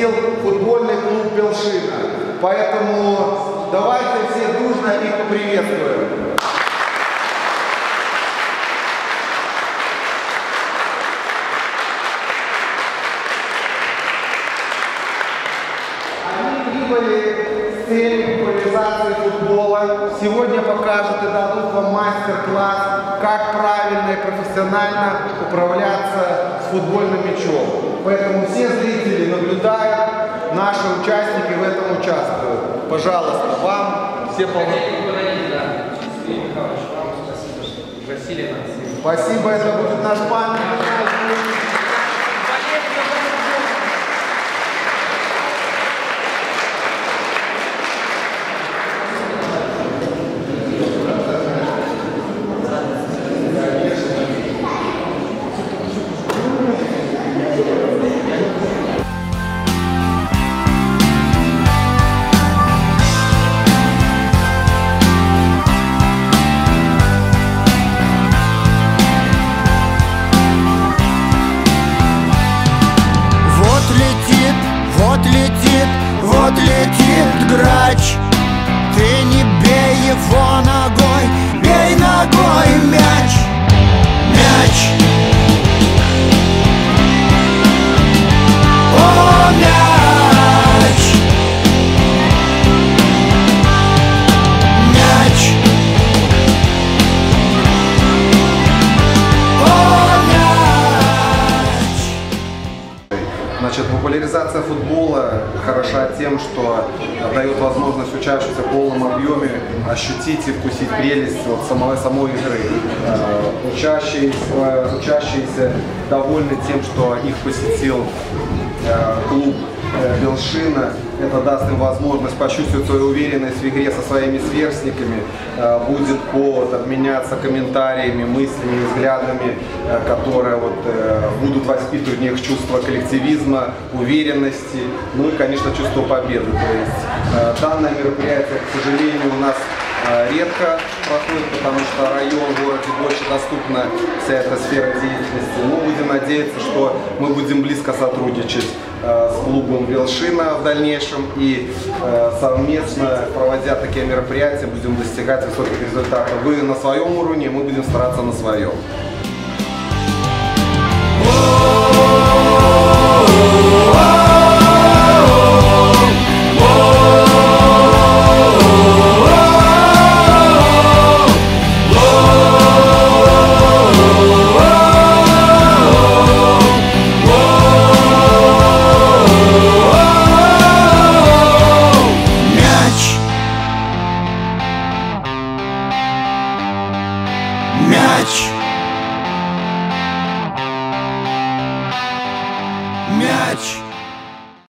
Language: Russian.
посетил футбольный клуб Белшина. Поэтому давайте все дружно их поприветствуем. С целью популяризации футбола сегодня покажут и дадут вам мастер-класс, как правильно и профессионально управляться с футбольным мячом. Поэтому все зрители наблюдают, наши участники в этом участвуют. Пожалуйста, вам все Спасибо, это будет наш памятник. Вот летит грач, ты не бей его ногой, бей ногой мяч, мяч. О, мяч, мяч. О, мяч. Значит, популяризация футбола хороша тем, что дает возможность учащимся в полном объеме ощутить и вкусить прелесть самой игры. Учащиеся довольны тем, что их посетил клуб Белшина. Это даст им возможность почувствовать свою уверенность в игре со своими сверстниками. Будет повод обменяться комментариями, мыслями, взглядами, которые будут воспитывать в них чувство коллективизма, уверенности, ну и, конечно, чувство победы. То есть данное мероприятие, к сожалению, у нас редко проходит, потому что район, в городе больше доступна вся эта сфера деятельности. Но будем надеяться, что мы будем близко сотрудничать с клубом Белшина в дальнейшем и совместно, проводя такие мероприятия, будем достигать высоких результатов. Вы на своем уровне, мы будем стараться на своем. Мяч.